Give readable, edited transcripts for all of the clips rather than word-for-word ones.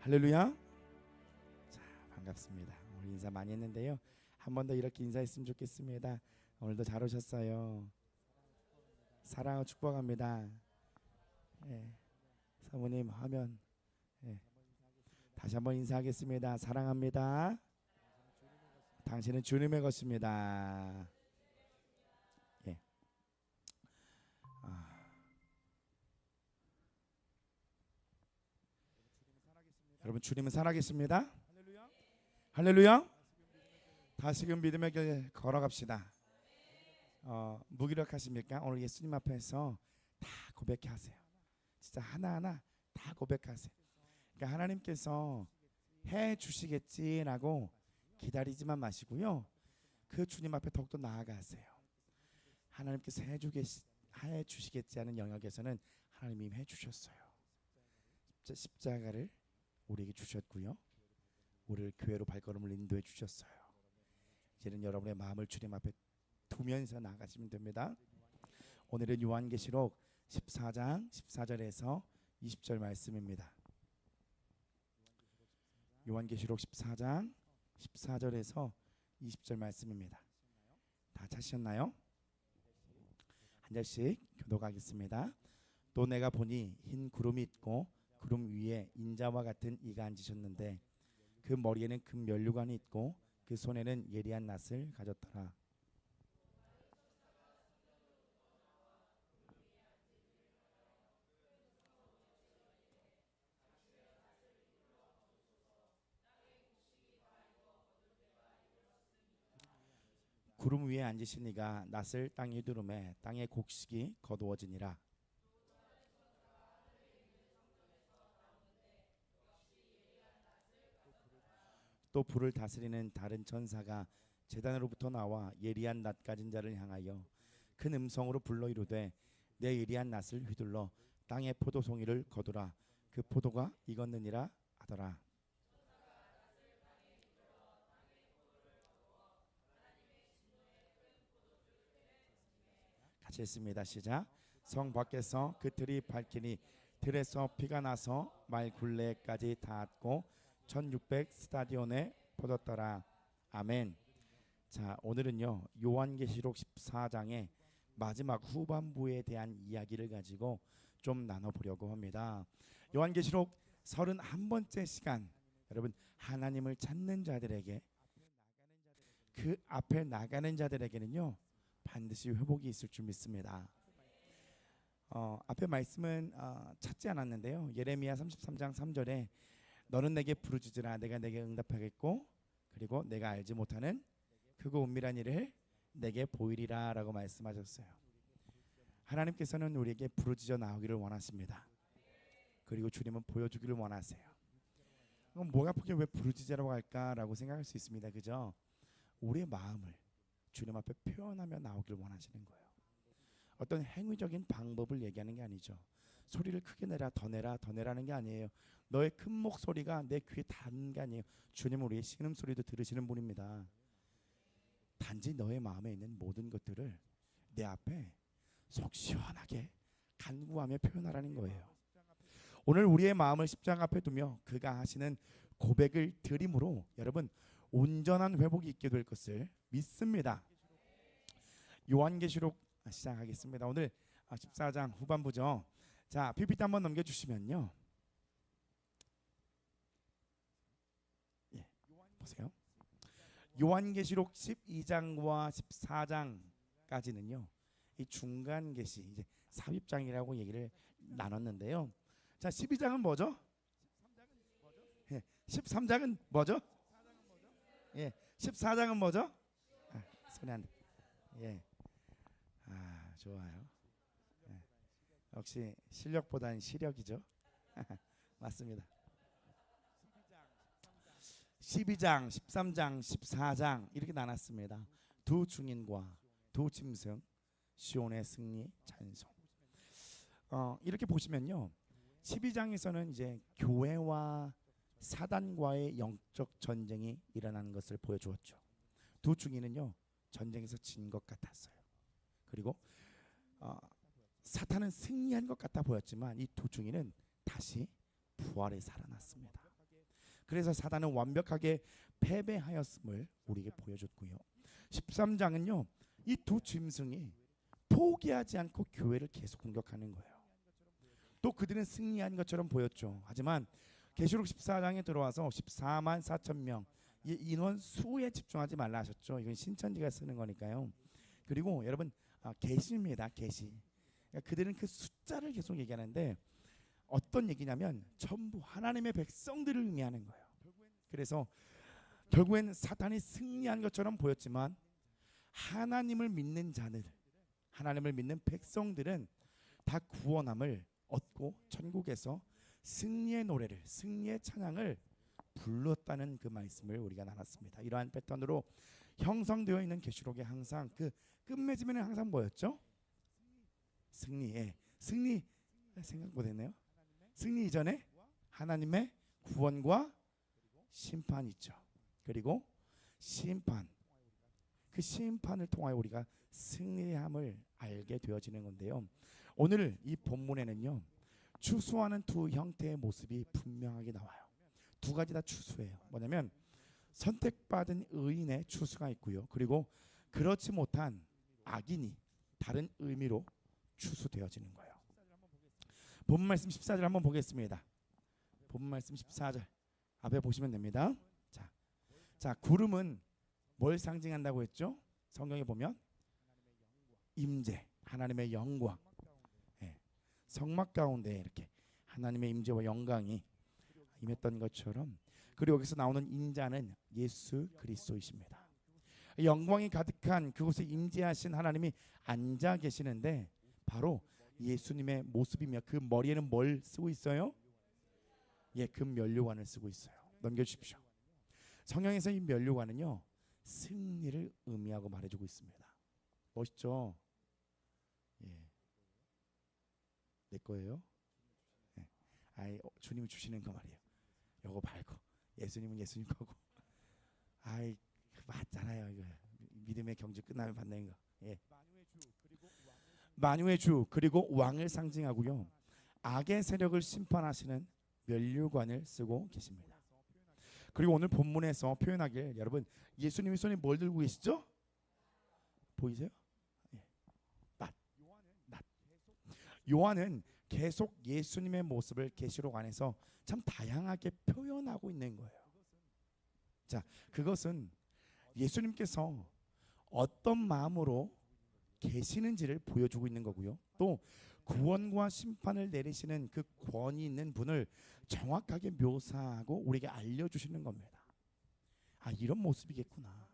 할렐루야. 자, 반갑습니다. 우리 인사 많이 했는데요. 한 번 더 이렇게 인사했으면 좋겠습니다. 오늘도 잘 오셨어요. 사랑하고 축복합니다. 예, 사모님 화면. 예, 다시 한번 인사하겠습니다. 사랑합니다. 당신은 주님의 것입니다. 예. 아, 여러분 주님은 살아계십니다. 할렐루야. 다시금 믿음의 길 걸어갑시다. 무기력하십니까? 오늘 예수님 앞에서 다 고백해 하세요. 진짜 하나하나 다 고백하세요. 그러니까 하나님께서 해 주시겠지라고 기다리지만 마시고요. 그 주님 앞에 더욱더 나아가세요. 하나님께서 해 주시겠지 하는 영역에서는 하나님이 이미 해 주셨어요. 십자가를 우리에게 주셨고요. 우리를 교회로 발걸음을 인도해 주셨어요. 이제는 여러분의 마음을 주님 앞에 두면서 나가시면 됩니다. 오늘은 요한계시록 14장 14절에서 20절 말씀입니다. 요한계시록 14장 14절에서 20절 말씀입니다. 다 찾으셨나요? 한 절씩 교독하겠습니다. 또 내가 보니 흰 구름이 있고 구름 위에 인자와 같은 이가 앉으셨는데 그 머리에는 금 면류관이 있고 그 손에는 예리한 낫을 가졌더라. 구름 위에 앉으신 이가 낫을 땅에 두르매 땅의 곡식이 거두어지니라. 또 불을 다스리는 다른 천사가 제단으로부터 나와 예리한 낫 가진 자를 향하여 큰 음성으로 불러 이르되 내 예리한 낫을 휘둘러 땅의 포도송이를 거두라. 그 포도가 익었느니라 하더라. 같이 했습니다. 시작. 성 밖에서 그 틀이 밝히니 틀에서 피가 나서 말 굴레까지 닿았고 1600 스타디온에 퍼졌더라. 아멘. 자, 오늘은요 요한계시록 14장의 마지막 후반부에 대한 이야기를 가지고 좀 나눠보려고 합니다. 요한계시록 31번째 시간, 여러분 하나님을 찾는 자들에게, 그 앞에 나가는 자들에게는요 반드시 회복이 있을 줄 믿습니다. 앞에 말씀은 찾지 않았는데요. 예레미야 33장 3절에 너는 내게 부르짖으라 내가 내게 응답하겠고 그리고 내가 알지 못하는 크고 은밀한 일을 내게 보이리라 라고 말씀하셨어요. 하나님께서는 우리에게 부르짖어 나오기를 원하십니다. 그리고 주님은 보여주기를 원하세요. 그럼 목 아프게 왜 부르짖으라고 할까라고 생각할 수 있습니다. 그죠? 우리의 마음을 주님 앞에 표현하며 나오기를 원하시는 거예요. 어떤 행위적인 방법을 얘기하는 게 아니죠. 소리를 크게 내라 더 내라 더 내라는 게 아니에요. 너의 큰 목소리가 내 귀에 닿는 게 아니에요. 주님은 우리의 신음소리도 들으시는 분입니다. 단지 너의 마음에 있는 모든 것들을 내 앞에 속 시원하게 간구하며 표현하라는 거예요. 오늘 우리의 마음을 십자가 앞에 두며 그가 하시는 고백을 드림으로 여러분 온전한 회복이 있게 될 것을 믿습니다. 요한계시록 시작하겠습니다. 오늘 14장 후반부죠. 자, PPT 한번 넘겨주시면요. 예, 보세요. 요한계시록 12장과 14장까지는요. 이 중간 계시 이제 삽입장이라고 얘기를 나눴는데요. 자, 12장은 뭐죠? 예, 13장은 뭐죠? 예, 14장은 뭐죠? 손이 안 돼. 예, 좋아요. 예, 역시 실력보다는 시력이죠. 맞습니다. 12장, 13장, 14장 이렇게 나눴습니다. 두 증인과 두 짐승, 시온의 승리, 찬송. 이렇게 보시면요, 12장에서는 이제 교회와 사단과의 영적 전쟁이 일어나는 것을 보여주었죠. 두 증인은요 전쟁에서 진 것 같았어요. 그리고 사탄은 승리한 것 같아 보였지만 이 두 증인은 다시 부활해 살아났습니다. 그래서 사단은 완벽하게 패배하였음을 우리에게 보여줬고요. 13장은요. 이 두 짐승이 포기하지 않고 교회를 계속 공격하는 거예요. 또 그들은 승리한 것처럼 보였죠. 하지만 계시록 14장에 들어와서 14만 4천 명 이 인원 수에 집중하지 말라 하셨죠. 이건 신천지가 쓰는 거니까요. 그리고 여러분 계시입니다. 계시. 그러니까 그들은 그 숫자를 계속 얘기하는데 어떤 얘기냐면 전부 하나님의 백성들을 의미하는 거예요. 그래서 결국엔 사탄이 승리한 것처럼 보였지만 하나님을 믿는 자들, 하나님을 믿는 백성들은 다 구원함을 얻고 천국에서 승리의 노래를, 승리의 찬양을 불렀다는 그 말씀을 우리가 나눴습니다. 이러한 패턴으로 형성되어 있는 계시록에 항상 그 끝맺음에는 항상 뭐였죠? 승리에 승리 생각 못했네요. 승리 이전에 하나님의 구원과 심판이 있죠. 그리고 심판, 그 심판을 통하여 우리가 승리함을 알게 되어지는 건데요. 오늘 이 본문에는요, 추수하는 두 형태의 모습이 분명하게 나와요. 두 가지 다 추수예요. 뭐냐면 선택받은 의인의 추수가 있고요. 그리고 그렇지 못한 악인이 다른 의미로 추수되어지는 거예요. 본문 말씀 14절 한번 보겠습니다. 본문 말씀 14절 앞에 보시면 됩니다. 자, 구름은 뭘 상징한다고 했죠? 성경에 보면 임재, 하나님의 영광. 성막 가운데 이렇게 하나님의 임재와 영광이 임했던 것처럼, 그리고 여기서 나오는 인자는 예수 그리스도이십니다. 영광이 가득한 그곳에 임재하신 하나님이 앉아 계시는데 바로 예수님의 모습이며 그 머리에는 뭘 쓰고 있어요? 금면류관을 쓰고 있어요. 넘겨주십시오. 성경에서 이 면류관은요, 승리를 의미하고 말해주고 있습니다. 멋있죠? 내 거예요? 주님이 주시는 거 말이에요. 요거 말고 예수님은 예수님 거고. 맞잖아요. 이거 믿음의 경주 끝나면 받는 거. 만유의 주 그리고 왕을 상징하고요. 악의 세력을 심판하시는 면류관을 쓰고 계십니다. 그리고 오늘 본문에서 표현하길, 여러분 예수님이 손에 뭘 들고 계시죠? 보이세요? 낫. 요한은 계속 예수님의 모습을 계시록 안에서 참 다양하게 표현하고 있는 거예요. 자, 그것은 예수님께서 어떤 마음으로 계시는지를 보여주고 있는 거고요. 또 구원과 심판을 내리시는 그 권위 있는 분을 정확하게 묘사하고 우리에게 알려주시는 겁니다. 이런 모습이겠구나.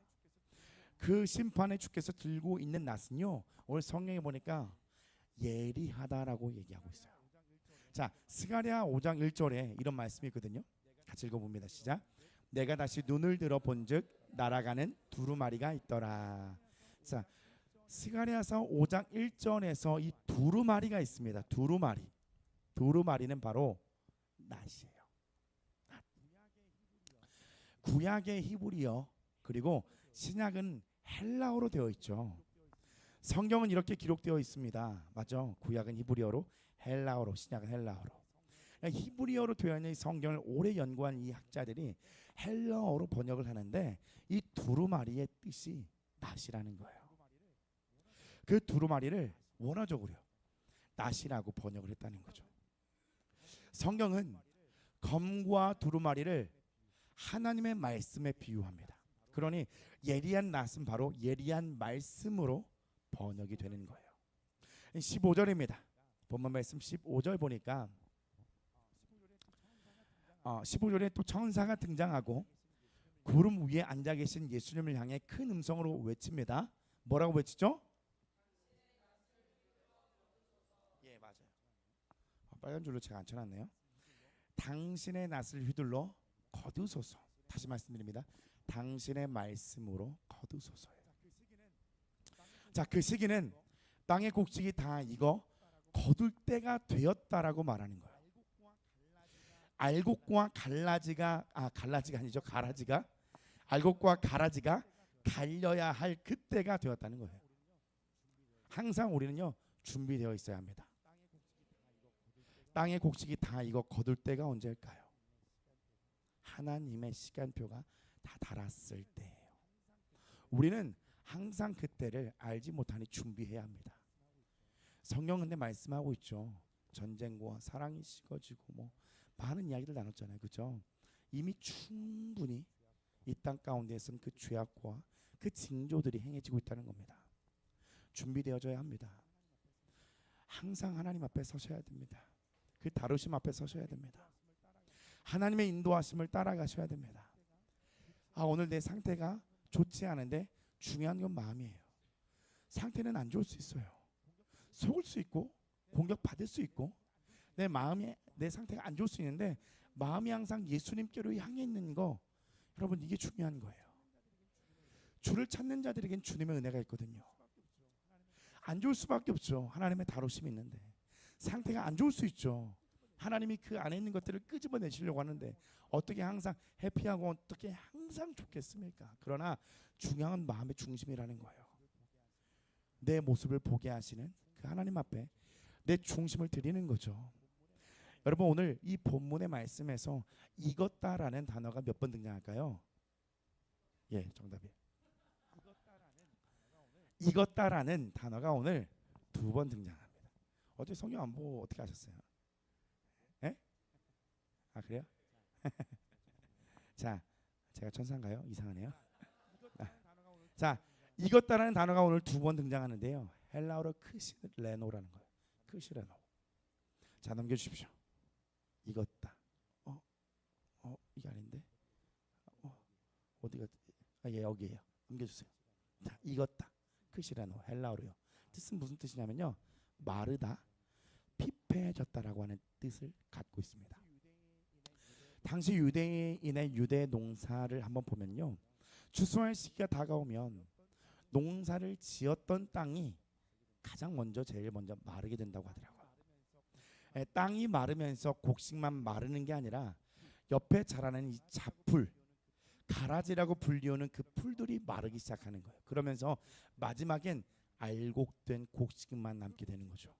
그 심판의 주께서 들고 있는 낫은요, 오늘 성경에 보니까 예리하다라고 얘기하고 있어요. 자, 스가랴 5장 1절에 이런 말씀이 있거든요. 같이 읽어봅니다. 시작. 내가 다시 눈을 들어 본즉 날아가는 두루마리가 있더라. 자, 스가랴서 5장 1절에서 이 두루마리가 있습니다. 두루마리는 바로 낫이에요. 구약의 히브리어, 그리고 신약은 헬라어로 되어 있죠. 성경은 이렇게 기록되어 있습니다. 맞죠? 구약은 히브리어로, 헬라어로, 신약은 헬라어로. 히브리어로 되어 있는 이 성경을 오래 연구한 이 학자들이 헬라어로 번역을 하는데 이 두루마리의 뜻이 낫이라는 거예요. 그 두루마리를 원어적으로 낫이라고 번역을 했다는 거죠. 성경은 검과 두루마리를 하나님의 말씀에 비유합니다. 그러니 예리한 낫은 바로 예리한 말씀으로 번역이 되는 거예요. 15절입니다. 본문 말씀 15절 보니까 15절에 또 천사가 등장하고 구름 위에 앉아 계신 예수님을 향해 큰 음성으로 외칩니다. 뭐라고 외치죠? 맞아요. 빨간 줄로 제가 안 쳐놨네요. 당신의 낫을 휘둘러 거두소서. 다시 말씀드립니다. 당신의 말씀으로 거두소서예요. 자, 그 시기는 땅의 곡식이 다 익어 거둘 때가 되었다라고 말하는 거예요. 알곡과 갈라지가 아니죠. 알곡과 가라지가 갈려야 할 그때가 되었다는 거예요. 항상 우리는요, 준비되어 있어야 합니다. 땅의 곡식이 다 익어 거둘 때가 언제일까요? 하나님의 시간표가 다 달았을 때예요. 우리는 항상 그때를 알지 못하니 준비해야 합니다. 성경 근데 말씀하고 있죠. 전쟁과 사랑이 식어지고 뭐 많은 이야기를 나눴잖아요. 그죠? 이미 충분히 이 땅 가운데에서는 그 죄악과 그 징조들이 행해지고 있다는 겁니다. 준비되어져야 합니다. 항상 하나님 앞에 서셔야 됩니다. 그 다루심 앞에 서셔야 됩니다. 하나님의 인도하심을 따라가셔야 됩니다. 오늘 내 상태가 좋지 않은데 중요한 건 마음이에요. 상태는 안 좋을 수 있어요. 속을 수 있고 공격받을 수 있고 내 마음이 내 상태가 안 좋을 수 있는데 마음이 항상 예수님께로 향해 있는 거, 여러분 이게 중요한 거예요. 주를 찾는 자들에겐 주님의 은혜가 있거든요. 안 좋을 수밖에 없죠. 하나님의 다루심이 있는데 상태가 안 좋을 수 있죠. 하나님이 그 안에 있는 것들을 끄집어내시려고 하는데 어떻게 항상 해피하고 어떻게 항상 좋겠습니까? 그러나 중요한 마음의 중심이라는 거예요. 내 모습을 보게 하시는 그 하나님 앞에 내 중심을 드리는 거죠. 여러분 오늘 이 본문의 말씀에서 익었다라는 단어가 몇 번 등장할까요? 예, 정답이에요. 익었다라는 단어가 오늘 2번 등장합니다. 어제 성경 안 보고 어떻게 하셨어요? 예? 그래요? 자, 제가 천사인가요? 이상하네요. 자, 익었다라는 단어가 오늘 2번 등장하는데요. 헬라어로 크시레노라는 거예요. 크시레노. 자, 넘겨주십시오. 익었다. 이게 아닌데? 어디가? 예, 여기에요. 넘겨주세요. 자, 익었다. 크시레노 헬라어로요. 뜻은 무슨 뜻이냐면요. 마르다, 피폐해졌다라고 하는 뜻을 갖고 있습니다. 당시 유대인의 유대 농사를 한번 보면요. 추수할 시기가 다가오면 농사를 지었던 땅이 제일 먼저 마르게 된다고 하더라고요. 땅이 마르면서 곡식만 마르는 게 아니라 옆에 자라는 이 잡풀, 가라지라고 불리우는 그 풀들이 마르기 시작하는 거예요. 그러면서 마지막엔 알곡된 곡식만 남게 되는 거죠.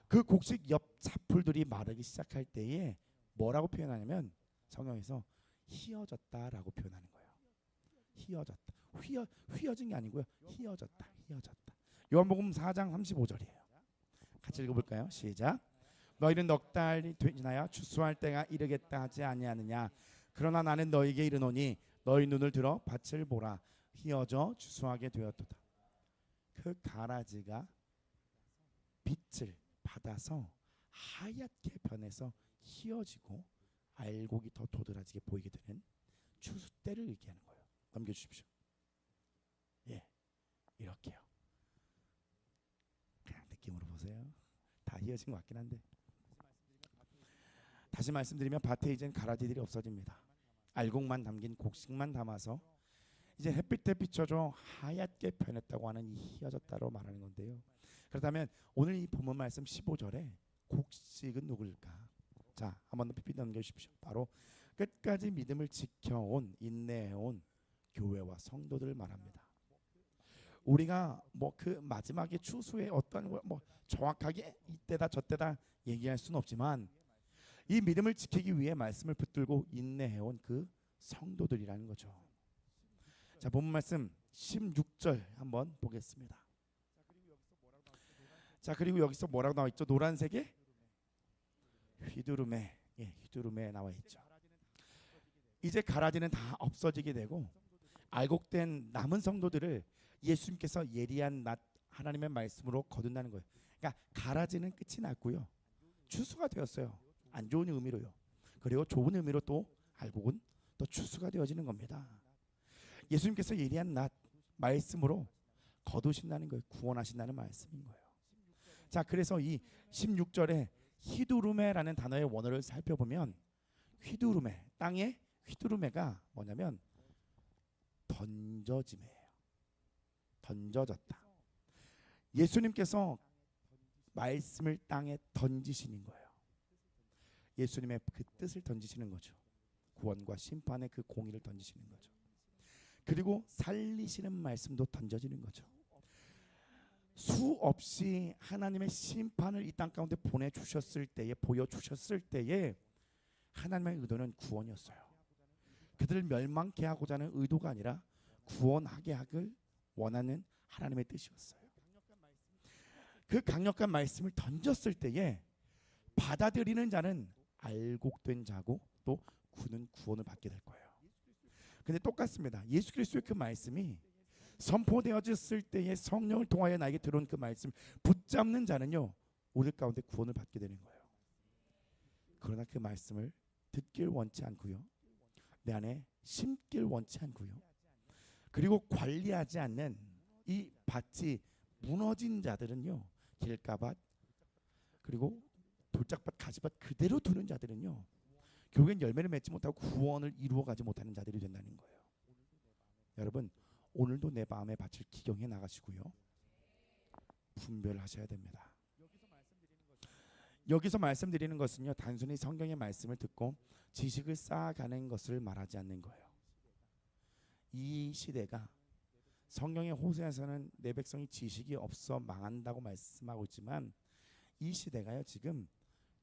그 곡식 옆 잡풀들이 마르기 시작할 때에 뭐라고 표현하냐면 성경에서 휘어졌다라고 표현하는 거예요. 휘어졌다. 휘어진 게 아니고요. 휘어졌다. 요한복음 4장 35절이에요. 같이 읽어볼까요? 시작. 너희는 넉 달이 지나야 추수할 때가 이르겠다 하지 아니하느냐. 그러나 나는 너희에게 이르노니 너희 눈을 들어 밭을 보라. 휘어져 추수하게 되었도다. 그 가라지가 빛을 받아서 하얗게 변해서 휘어지고 알곡이 더 도드라지게 보이게 되는 추수 때를 얘기하는 거예요. 넘겨주십시오. 예, 이렇게요. 그냥 느낌으로 보세요. 다 휘어진 것 같긴 한데 다시 말씀드리면 밭에 이젠 가라지들이 없어집니다. 알곡만 담긴 곡식만 담아서 이제 햇빛에 비춰져 하얗게 변했다고 하는 이 휘어졌다로 말하는 건데요. 그렇다면 오늘 이 본문 말씀 15절에 곡식은 누굴까? 자, 한번 더 삐삐 넘겨주십시오. 바로 끝까지 믿음을 지켜온 인내해온 교회와 성도들을 말합니다. 우리가 뭐 그 마지막에 추수에 어떤 뭐 정확하게 이때다 저때다 얘기할 수는 없지만 이 믿음을 지키기 위해 말씀을 붙들고 인내해온 그 성도들이라는 거죠. 자, 본문 말씀 16절 한번 보겠습니다. 자, 그리고 여기서 뭐라고 나와 있죠? 노란색에 휘두름에, 휘두름에 나와 있죠. 이제 가라지는 다 없어지게 되고 알곡된 남은 성도들을 예수님께서 예리한 낫 하나님의 말씀으로 거둔다는 거예요. 그러니까 가라지는 끝이 났고요. 추수가 되었어요. 안 좋은 의미로요. 그리고 좋은 의미로 또 알곡은 또 추수가 되어지는 겁니다. 예수님께서 예리한 낫 말씀으로 거두신다는 거예요. 구원하신다는 말씀인 거예요. 자, 그래서 이 16절에 휘두르메라는 단어의 원어를 살펴보면 휘두르메, 땅의 휘두르메가 뭐냐면 던져짐이에요. 던져졌다. 예수님께서 말씀을 땅에 던지시는 거예요. 예수님의 그 뜻을 던지시는 거죠. 구원과 심판의 그 공의를 던지시는 거죠. 그리고 살리시는 말씀도 던져지는 거죠. 수없이 하나님의 심판을 이 땅 가운데 보내주셨을 때에 보여주셨을 때에 하나님의 의도는 구원이었어요. 그들을 멸망케 하고자 하는 의도가 아니라 구원하게 하길 원하는 하나님의 뜻이었어요. 그 강력한 말씀을 던졌을 때에 받아들이는 자는 알곡된 자고 또 그는 구원을 받게 될 거예요. 근데 똑같습니다. 예수 그리스도의 그 말씀이 선포되어졌을 때에 성령을 통하여 나에게 들어온 그 말씀 붙잡는 자는요, 우리 가운데 구원을 받게 되는 거예요. 그러나 그 말씀을 듣길 원치 않고요, 내 안에 심길 원치 않고요, 그리고 관리하지 않는 이 밭이 무너진 자들은요, 길가밭 그리고 돌짝밭 가지밭 그대로 두는 자들은요, 결국엔 열매를 맺지 못하고 구원을 이루어가지 못하는 자들이 된다는 거예요. 여러분, 오늘도 내 마음의 밭을 기경해 나가시고요, 분별하셔야 됩니다. 여기서 말씀드리는 것은요, 단순히 성경의 말씀을 듣고 지식을 쌓아가는 것을 말하지 않는 거예요. 이 시대가 성경의 호세아서는 내 백성이 지식이 없어 망한다고 말씀하고 있지만, 이 시대가요, 지금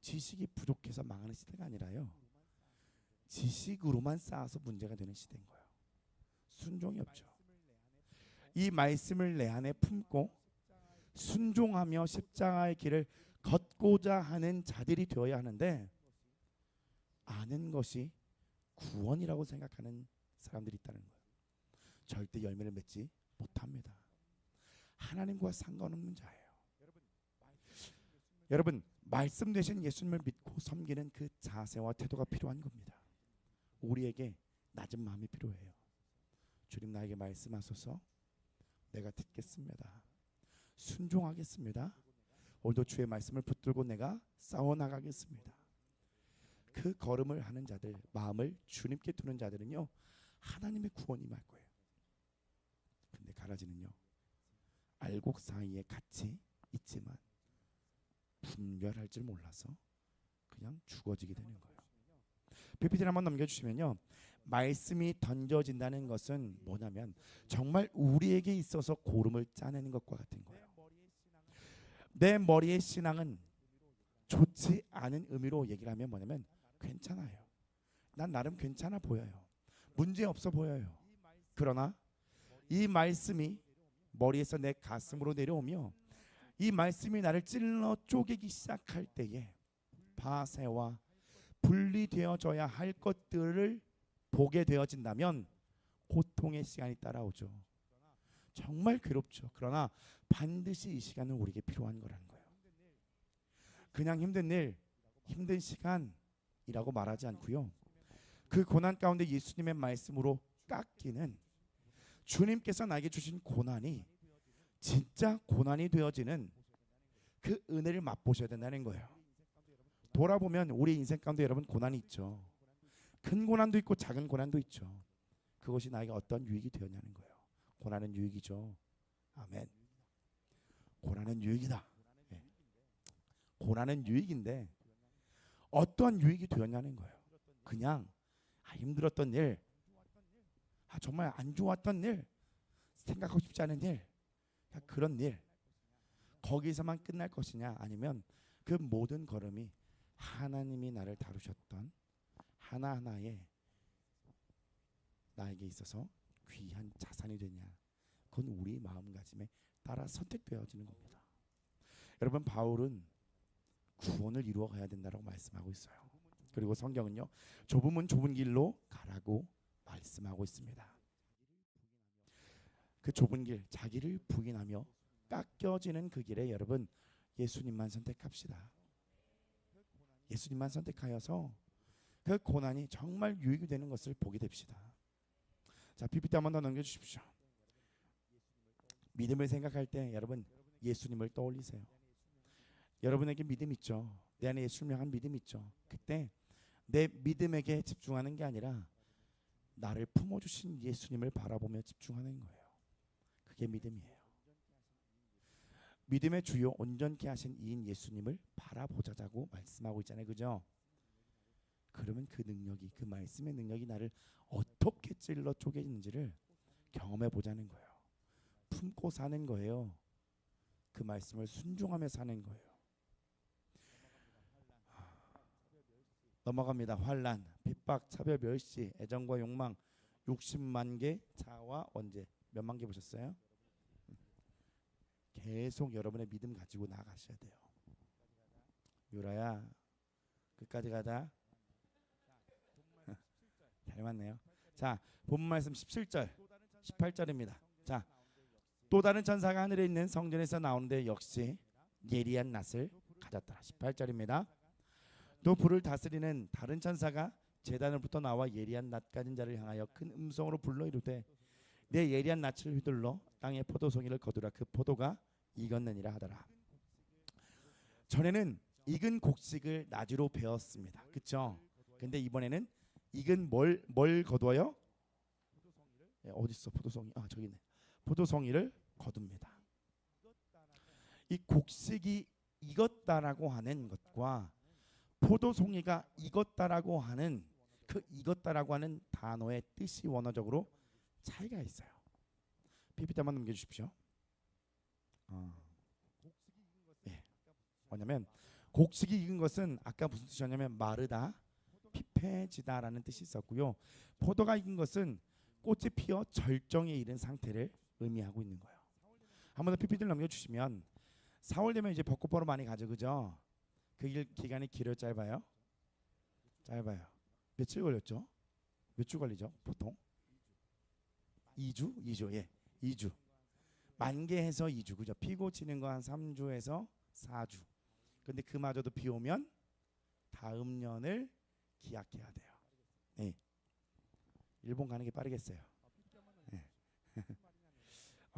지식이 부족해서 망하는 시대가 아니라요, 지식으로만 쌓아서 문제가 되는 시대인 거예요. 순종이 없죠. 이 말씀을 내 안에 품고 순종하며 십자가의 길을 걷고자 하는 자들이 되어야 하는데, 아는 것이 구원이라고 생각하는 사람들이 있다는 거예요. 절대 열매를 맺지 못합니다. 하나님과 상관없는 자예요. 여러분, 말씀 되신 예수님을 믿고 섬기는 그 자세와 태도가 필요한 겁니다. 우리에게 낮은 마음이 필요해요. 주님, 나에게 말씀하소서. 내가 듣겠습니다. 순종하겠습니다. 오늘도 주의 말씀을 붙들고 내가 싸워나가겠습니다. 그 걸음을 하는 자들, 마음을 주님께 두는 자들은요, 하나님의 구원이 임할 거예요. 근데 가라지는요, 알곡 사이에 같이 있지만 분별할 줄 몰라서 그냥 죽어지게 되는 거예요. PPT를 한번 넘겨주시면요, 말씀이 던져진다는 것은 뭐냐면 정말 우리에게 있어서 고름을 짜내는 것과 같은 거예요. 내 머리의 신앙은 좋지 않은 의미로 얘기를 하면 뭐냐면 괜찮아요. 난 나름 괜찮아 보여요. 문제 없어 보여요. 그러나 이 말씀이 머리에서 내 가슴으로 내려오며 이 말씀이 나를 찔러 쪼개기 시작할 때에 바세와 분리되어져야 할 것들을 보게 되어진다면 고통의 시간이 따라오죠. 정말 괴롭죠. 그러나 반드시 이 시간은 우리에게 필요한 거라는 거예요. 그냥 힘든 일, 힘든 시간이라고 말하지 않고요, 그 고난 가운데 예수님의 말씀으로 깎이는, 주님께서 나에게 주신 고난이 진짜 고난이 되어지는 그 은혜를 맛보셔야 된다는 거예요. 돌아보면 우리 인생 가운데 여러분 고난이 있죠. 큰 고난도 있고 작은 고난도 있죠. 그것이 나에게 어떤 유익이 되었냐는 거예요. 고난은 유익이죠. 아멘. 고난은 유익이다. 네. 고난은 유익인데 어떠한 유익이 되었냐는 거예요. 그냥 힘들었던 일, 정말 안 좋았던 일, 생각하고 싶지 않은 일, 그런 일, 거기서만 끝날 것이냐, 아니면 그 모든 걸음이 하나님이 나를 다루셨던 하나하나의 나에게 있어서 귀한 자산이 되냐, 그건 우리 마음가짐에 따라 선택되어지는 겁니다. 여러분, 바울은 구원을 이루어 가야 된다고 말씀하고 있어요. 그리고 성경은요, 좁으면 좁은 길로 가라고 말씀하고 있습니다. 그 좁은 길, 자기를 부인하며 깎여지는 그 길에 여러분 예수님만 선택합시다. 예수님만 선택하여서 그 고난이 정말 유익이 되는 것을 보게 됩시다. 자, PPT 한번 더 넘겨주십시오. 믿음을 생각할 때 여러분 예수님을 떠올리세요. 여러분에게 믿음 있죠. 내 안에 예수님을 한 믿음 있죠. 그때 내 믿음에게 집중하는 게 아니라 나를 품어주신 예수님을 바라보며 집중하는 거예요. 그게 믿음이에요. 믿음의 주요 온전케 하신 이인 예수님을 바라보자고 말씀하고 있잖아요. 그죠? 그러면 그 능력이, 그 말씀의 능력이 나를 어떻게 찔러 쪼개지는지를 경험해 보자는 거예요. 품고 사는 거예요. 그 말씀을 순종하며 사는 거예요. 넘어갑니다. 환란. 핍박, 차별, 멸시, 애정과 욕망, 60만 개 자아와 언제 몇만 개 보셨어요? 계속 여러분의 믿음 가지고 나아가셔야 돼요. 유라야 끝까지 가자. 잘 맞네요. 자, 본 말씀 17절 18절입니다. 자, 또 다른 천사가 하늘에 있는 성전에서 나오는데 역시 예리한 낯을 가졌더라. 18절입니다. 또 불을 다스리는 다른 천사가 제단으로부터 나와 예리한 낯 가진 자를 향하여 큰 음성으로 불러 이르되 내 예리한 낯을 휘둘러 땅에 포도송이를 거두라. 그 포도가 익었느니라 하더라. 전에는 익은 곡식을 나주로 베었습니다. 그렇죠? 근데 이번에는 익은 뭘 거두어요? 어디 있어 포도송이? 아 저기 있네. 포도송이를 거둡니다. 이 곡식이 익었다라고 하는 것과 포도송이가 익었다라고 하는 그 익었다라고 하는 단어의 뜻이 원어적으로 차이가 있어요. PPT 한번 넘겨주십시오. 예. 뭐냐면 곡식이 익은 것은 아까 무슨 뜻이었냐면 마르다, 피폐지다라는 뜻이 있었고요. 포도가 익은 것은 꽃이 피어 절정에 이른 상태를 의미하고 있는 거예요. 한번 더 PPT를 넘겨주시면 4월 되면 이제 벚꽃 보러 많이 가죠, 그죠? 그 기간이 길어요, 짧아요? 짧아요. 며칠 걸렸죠? 몇 주 걸리죠, 보통? 2주? 2주, 예, 2주. 만개해서 2주, 그죠? 피고 치는 거 한 3주에서 4주. 근데 그마저도 비 오면 다음 년을 기약해야 돼요. 네. 일본 가는 게 빠르겠어요. 네.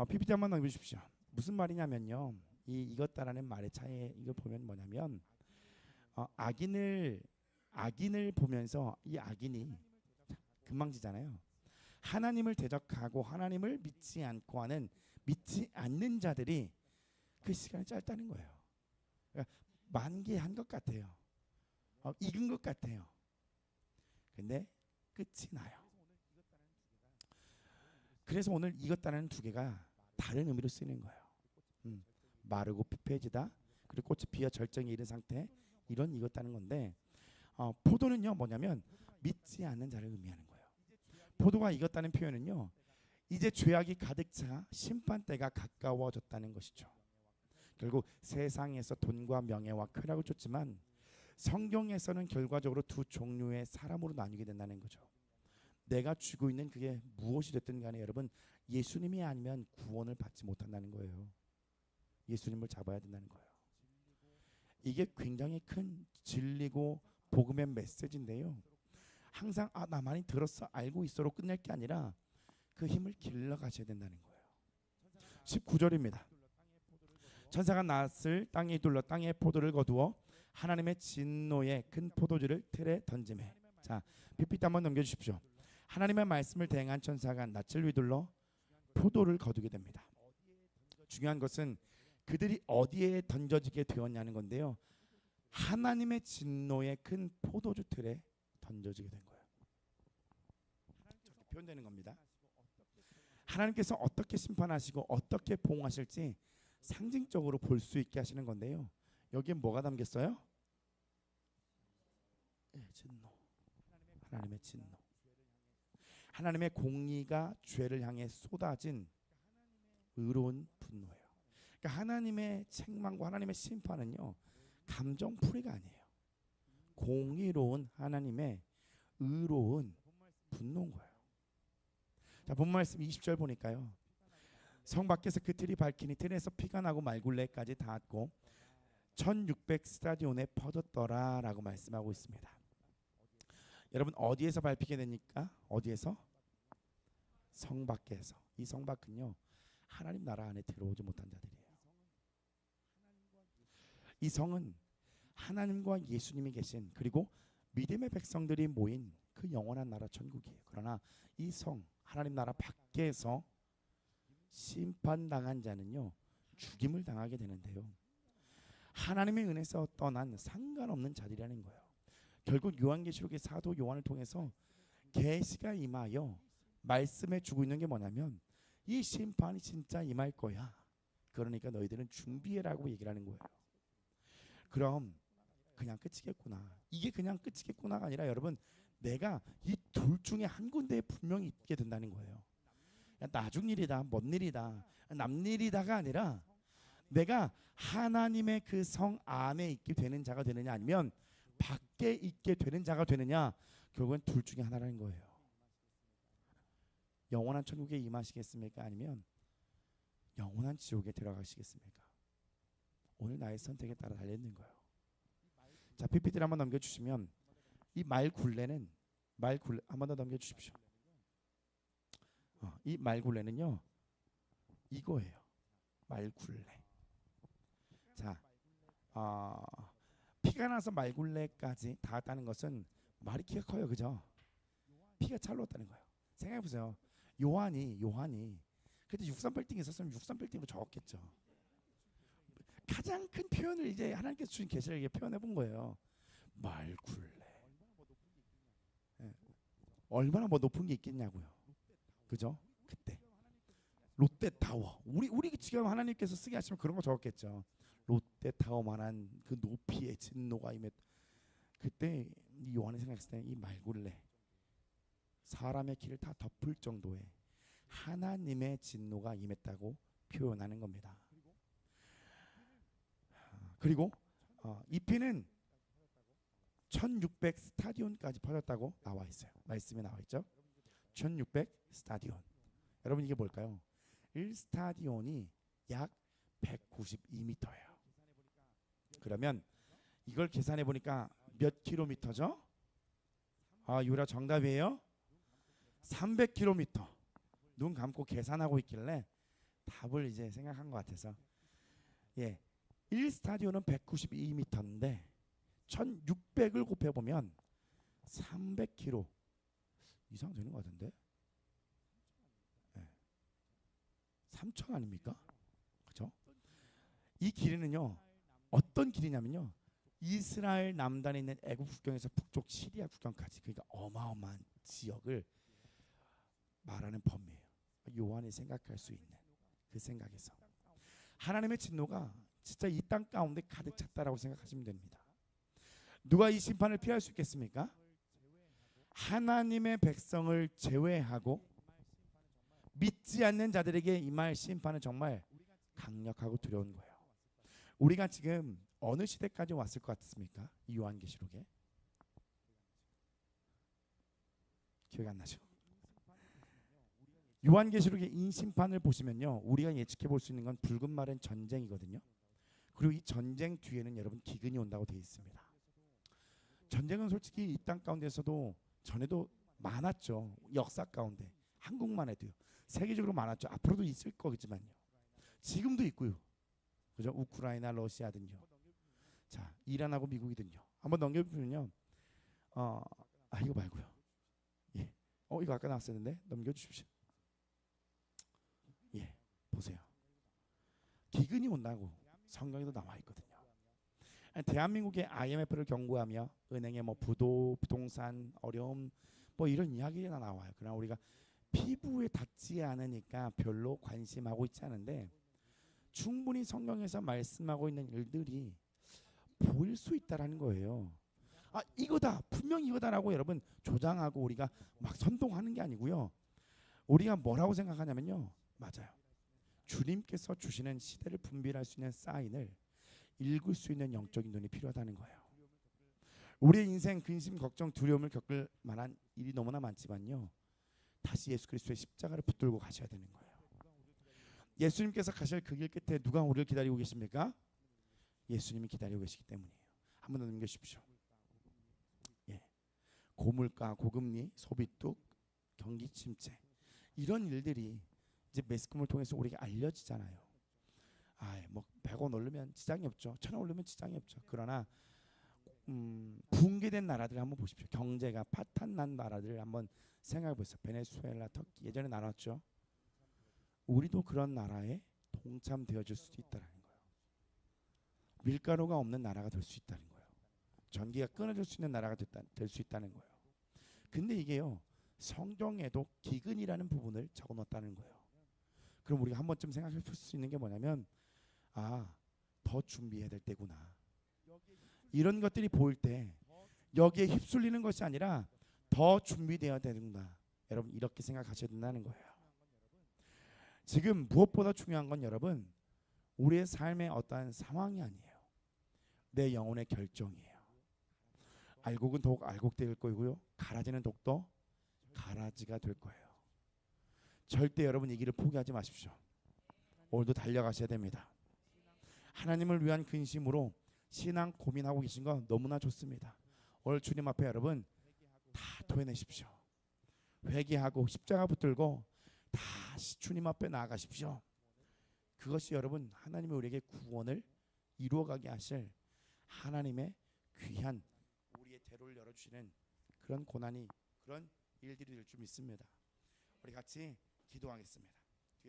PPT 한번 넘겨주십시오. 무슨 말이냐면요, 익었다라는 말의 차이 이거 보면 뭐냐면 악인을 보면서 이 악인이 금방지잖아요. 하나님을 대적하고 하나님을 믿지 않고 하는 믿지 않는 자들이 그 시간이 짧다는 거예요. 그러니까 만개한 것 같아요. 익은 것 같아요. 근데 끝이 나요. 그래서 오늘 익었다는 두 개가 다른 의미로 쓰이는 거예요. 마르고 피폐해지다, 그리고 꽃이 피어 절정에 이른 상태, 이런 익었다는 건데 포도는요 뭐냐면 믿지 않는 자를 의미하는 거예요. 포도가 익었다는 표현은요 이제 죄악이 가득 차 심판 때가 가까워졌다는 것이죠. 결국 세상에서 돈과 명예와 쾌락을 쫓지만 성경에서는 결과적으로 두 종류의 사람으로 나뉘게 된다는 거죠. 내가 쥐고 있는 그게 무엇이 됐든 간에 여러분 예수님이 아니면 구원을 받지 못한다는 거예요. 예수님을 잡아야 된다는 거예요. 이게 굉장히 큰 진리고 복음의 메시지인데요. 항상 나 많이 들었어 알고 있어로 끝낼 게 아니라 그 힘을 길러 가셔야 된다는 거예요. 19절입니다. 천사가 낫을 땅에 둘러 땅에 포도를 거두어 하나님의 진노의 큰 포도주를 틀에 던지매. 자, PPT 한번 넘겨주십시오. 하나님의 말씀을 대행한 천사가 낫을 휘둘러 포도를 거두게 됩니다. 중요한 것은 그들이 어디에 던져지게 되었냐는 건데요. 하나님의 진노의 큰 포도주 틀에 던져지게 된 거예요. 저렇게 표현되는 겁니다. 하나님께서 어떻게 심판하시고 어떻게 보응하실지 상징적으로 볼 수 있게 하시는 건데요. 여기에 뭐가 담겼어요? 진노. 하나님의 진노. 하나님의 공의가 죄를 향해 쏟아진 의로운 분노예요. 그러니까 하나님의 책망과 하나님의 심판은요 감정풀이가 아니에요. 공의로운 하나님의 의로운 분노인 거예요. 자, 본 말씀 20절 보니까요. 성 밖에서 그 틀이 밝히니 틀에서 피가 나고 말굴레까지 닿았고 1600 스타디온에 퍼졌더라라고 말씀하고 있습니다. 여러분 어디에서 밟히게 되니까? 어디에서? 성 밖에서. 이 성 밖은요 하나님 나라 안에 들어오지 못한 자들이에요. 이 성은 하나님과 예수님이 계신 그리고 믿음의 백성들이 모인 그 영원한 나라 천국이에요. 그러나 이 성 하나님 나라 밖에서 심판당한 자는요 죽임을 당하게 되는데요. 하나님의 은혜에서 떠난 상관없는 자들이라는 거예요. 결국 요한계시록의 사도 요한을 통해서 계시가 임하여 말씀해 주고 있는 게 뭐냐면 이 심판이 진짜 임할 거야. 그러니까 너희들은 준비해라고 얘기를 하는 거예요. 그럼 그냥 끝이겠구나. 이게 그냥 끝이겠구나가 아니라 여러분 내가 이 둘 중에 한 군데에 분명히 있게 된다는 거예요. 나중 일이다, 먼 일이다, 남 일이다가 아니라 내가 하나님의 그 성 안에 있게 되는 자가 되느냐, 아니면 밖에 있게 되는 자가 되느냐, 결국은 둘 중에 하나라는 거예요. 영원한 천국에 임하시겠습니까? 아니면 영원한 지옥에 들어가시겠습니까? 오늘 나의 선택에 따라 달려있는 거예요. 자, PPT를 한번 넘겨주시면, 이 말굴레는, 말굴레 한번 더 넘겨주십시오. 이 말굴레는요, 이거예요. 말굴레. 자, 피가 나서 말굴레까지 닿았다는 것은 말이 키가 커요, 그죠? 피가 찰렀다는 거예요. 생각해 보세요. 요한이 그때 63빌딩이 있었으면 63빌딩으로 적었겠죠. 가장 큰 표현을 이제 하나님께서 주신 계시를 표현해 본 거예요. 말굴레. 얼마나 뭐 높은 게 있겠냐고요. 그죠? 그때 롯데타워. 우리 지금 하나님께서 쓰게 하시면 그런 거 적었겠죠. 롯데타워만한 그 높이의 진노가 임했. 그때 요한이 생각했을 때 이 말굴레, 사람의 길을 다 덮을 정도의 하나님의 진노가 임했다고 표현하는 겁니다. 그리고 이 피는 1600 스타디온까지 퍼졌다고 나와 있어요. 말씀에 나와 있죠. 1600 스타디온. 여러분 이게 뭘까요? 1스타디온이 약 192m예요. 그러면 이걸 계산해 보니까 몇 킬로미터죠? 유라 정답이에요. 300km. 눈 감고 계산하고 있길래 답을 이제 생각한 것 같아서, 1스타디온은 192m인데 1600을 곱해보면 300km 이상 되는 것 같은데, 3천 아닙니까? 그렇죠? 이 길이는요, 어떤 길이냐면요, 이스라엘 남단에 있는 애굽 국경에서 북쪽 시리아 국경까지, 그러니까 어마어마한 지역을 말하는 범위예요. 요한이 생각할 수 있는 그 생각에서 하나님의 진노가 진짜 이 땅 가운데 가득 찼다라고 생각하시면 됩니다. 누가 이 심판을 피할 수 있겠습니까? 하나님의 백성을 제외하고 믿지 않는 자들에게 임할 심판은 정말 강력하고 두려운 거예요. 우리가 지금 어느 시대까지 왔을 것 같습니까? 이 요한계시록에 기억이 안 나죠? 요한계시록의 인심판을 보시면요, 우리가 예측해 볼 수 있는 건 붉은 말은 전쟁이거든요. 그리고 이 전쟁 뒤에는 여러분 기근이 온다고 되어 있습니다. 전쟁은 솔직히 이 땅 가운데서도 전에도 많았죠. 역사 가운데 한국만 해도요, 세계적으로 많았죠. 앞으로도 있을 거겠지만요, 지금도 있고요. 그죠? 우크라이나, 러시아든요. 자, 이란하고 미국이든요. 한번 넘겨보면요, 이거 말고요. 이거 아까 나왔었는데 넘겨주십시오. 보세요. 기근이 온다고 성경에도 나와 있거든요. 대한민국의 IMF를 경고하며 은행의 부동산 어려움 이런 이야기가 나와요. 그러나 우리가 피부에 닿지 않으니까 별로 관심하고 있지 않은데, 충분히 성경에서 말씀하고 있는 일들이 보일 수 있다라는 거예요. 이거다, 분명히 이거다라고 여러분 조장하고 우리가 막 선동하는 게 아니고요. 우리가 뭐라고 생각하냐면요, 맞아요. 주님께서 주시는 시대를 분별할 수 있는 사인을 읽을 수 있는 영적인 눈이 필요하다는 거예요. 우리의 인생 근심, 걱정, 두려움을 겪을 만한 일이 너무나 많지만요, 다시 예수 그리스도의 십자가를 붙들고 가셔야 되는 거예요. 예수님께서 가실 그 길 끝에 누가 우리를 기다리고 계십니까? 예수님이 기다리고 계시기 때문이에요. 한번 더 넘겨주십시오. 고물가, 고금리, 소비뚝, 경기 침체, 이런 일들이 이제 매스컴을 통해서 우리에게 알려지잖아요. 100원 오르면 지장이 없죠. 1000원 오르면 지장이 없죠. 그러나 붕괴된 나라들을 한번 보십시오. 경제가 파탄난 나라들을 한번 생각해 보세요. 베네수엘라, 터키, 예전에 나눴죠. 우리도 그런 나라에 동참되어질 수도 있다는 거예요. 밀가루가 없는 나라가 될 수 있다는 거예요. 전기가 끊어질 수 있는 나라가 될 수 있다는 거예요. 근데 이게요, 성경에도 기근이라는 부분을 적어놓았다는 거예요. 그럼 우리가 한 번쯤 생각해 볼 수 있는 게 뭐냐면, 더 준비해야 될 때구나. 이런 것들이 보일 때 여기에 휩쓸리는 것이 아니라 더 준비되어야 된다. 여러분 이렇게 생각하셔야 된다는 거예요. 지금 무엇보다 중요한 건 여러분 우리의 삶의 어떠한 상황이 아니에요. 내 영혼의 결정이에요. 알곡은 더욱 알곡될 거고요. 가라지는 더욱더 가라지가 될 거예요. 절대 여러분 이 길을 포기하지 마십시오. 오늘도 달려가셔야 됩니다. 하나님을 위한 근심으로 신앙 고민하고 계신 거 너무나 좋습니다. 오늘 주님 앞에 여러분 다 토해내십시오. 회개하고 십자가 붙들고 다시 주님 앞에 나아가십시오. 그것이 여러분 하나님이 우리에게 구원을 이루어가게 하실 하나님의 귀한 우리의 대로를 열어주시는 그런 고난이 그런 일들이 될 줄 믿습니다. 우리 같이 기도하겠습니다.